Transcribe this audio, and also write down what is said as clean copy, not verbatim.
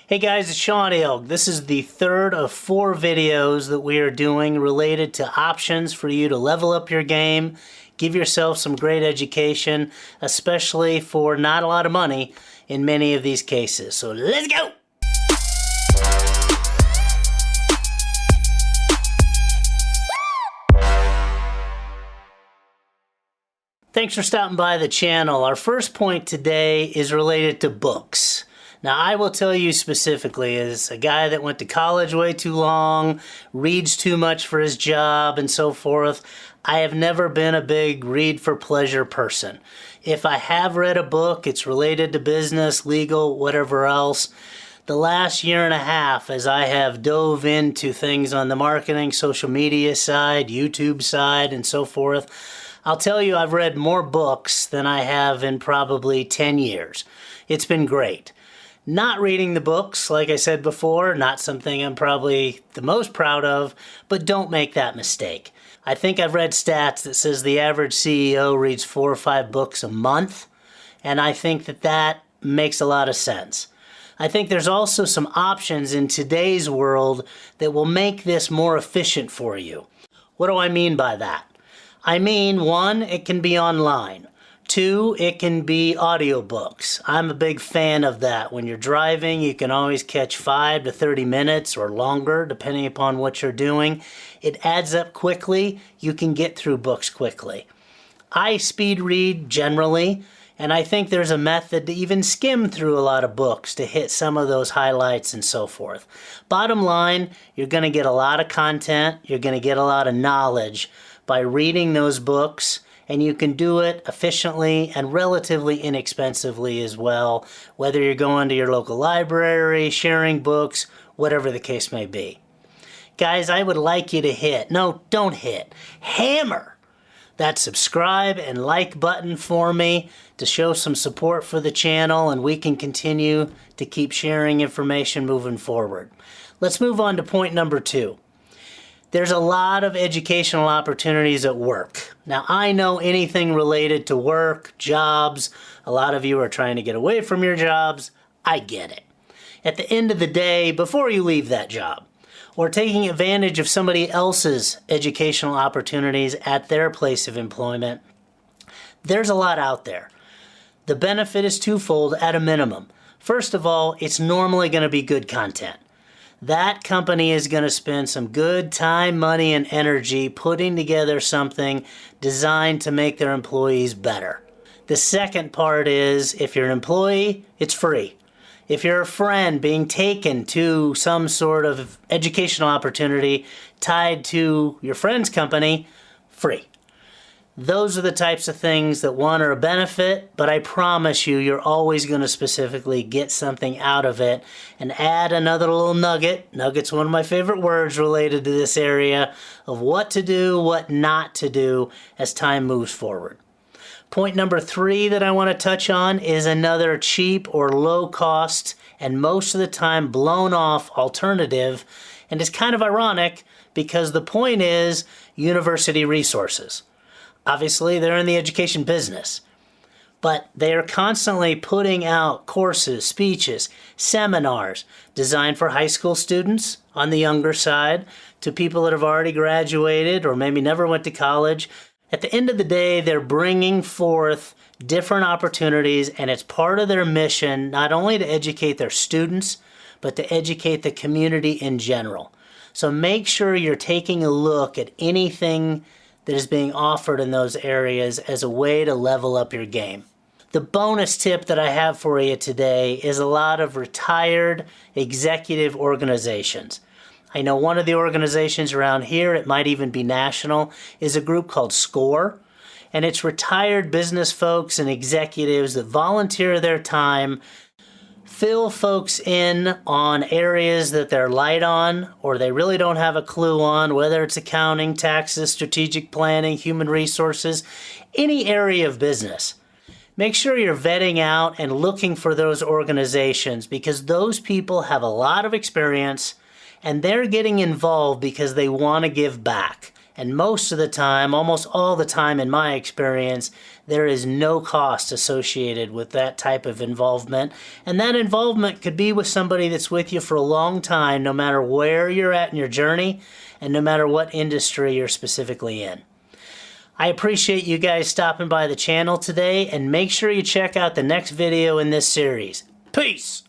Hey guys, it's Sean Ilg. This is the third of 4 videos that we are doing related to options for you to level up your game, give yourself some great education, especially for not a lot of money in many of these cases. So let's go! Thanks for stopping by the channel. Our first point today is related to books. Now, I will tell you specifically, as a guy that went to college way too long, reads too much for his job, and so forth, I have never been a big read for pleasure person. If I have read a book, it's related to business, legal, whatever else. The last year and a half, as I have dove into things on the marketing, social media side, YouTube side, and so forth, I'll tell you I've read more books than I have in probably 10 years. It's been great. Not reading the books, like I said before, not something I'm probably the most proud of, but don't make that mistake. I think I've read stats that says the average CEO reads 4 or 5 books a month, and I think that makes a lot of sense. I think there's also some options in today's world that will make this more efficient for you. What do I mean by that? I mean, 1, it can be online. 2, it can be audiobooks. I'm a big fan of that. When you're driving, you can always catch 5 to 30 minutes or longer, depending upon what you're doing. It adds up quickly. You can get through books quickly. I speed read generally, and I think there's a method to even skim through a lot of books to hit some of those highlights and so forth. Bottom line, you're going to get a lot of content. You're going to get a lot of knowledge by reading those books. And you can do it efficiently and relatively inexpensively as well, whether you're going to your local library, sharing books, whatever the case may be. Guys, I would like you to hammer that subscribe and like button for me to show some support for the channel, and we can continue to keep sharing information moving forward. Let's move on to point number 2. There's a lot of educational opportunities at work. Now, I know anything related to work, jobs, a lot of you are trying to get away from your jobs. I get it. At the end of the day, before you leave that job, or taking advantage of somebody else's educational opportunities at their place of employment, there's a lot out there. The benefit is twofold at a minimum. First of all, it's normally going to be good content. That company is going to spend some good time, money, and energy putting together something designed to make their employees better. The second part is, if you're an employee, it's free. If you're a friend being taken to some sort of educational opportunity tied to your friend's company, free. Those are the types of things that, 1, are a benefit, but I promise you, you're always going to specifically get something out of it. And add another little nugget. Nugget's one of my favorite words related to this area of what to do, what not to do as time moves forward. Point number 3 that I want to touch on is another cheap or low cost and most of the time blown off alternative. And it's kind of ironic because the point is university resources. Obviously, they're in the education business, but they are constantly putting out courses, speeches, seminars designed for high school students on the younger side to people that have already graduated or maybe never went to college. At the end of the day, they're bringing forth different opportunities, and it's part of their mission not only to educate their students, but to educate the community in general. So make sure you're taking a look at anything that is being offered in those areas as a way to level up your game. The bonus tip that I have for you today is a lot of retired executive organizations. I know one of the organizations around here, it might even be national, is a group called SCORE, and it's retired business folks and executives that volunteer their time, fill folks in on areas that they're light on or they really don't have a clue on, whether it's accounting, taxes, strategic planning, human resources, any area of business. Make sure you're vetting out and looking for those organizations because those people have a lot of experience and they're getting involved because they want to give back. And most of the time, almost all the time in my experience, there is no cost associated with that type of involvement. And that involvement could be with somebody that's with you for a long time, no matter where you're at in your journey and no matter what industry you're specifically in. I appreciate you guys stopping by the channel today, and make sure you check out the next video in this series. Peace!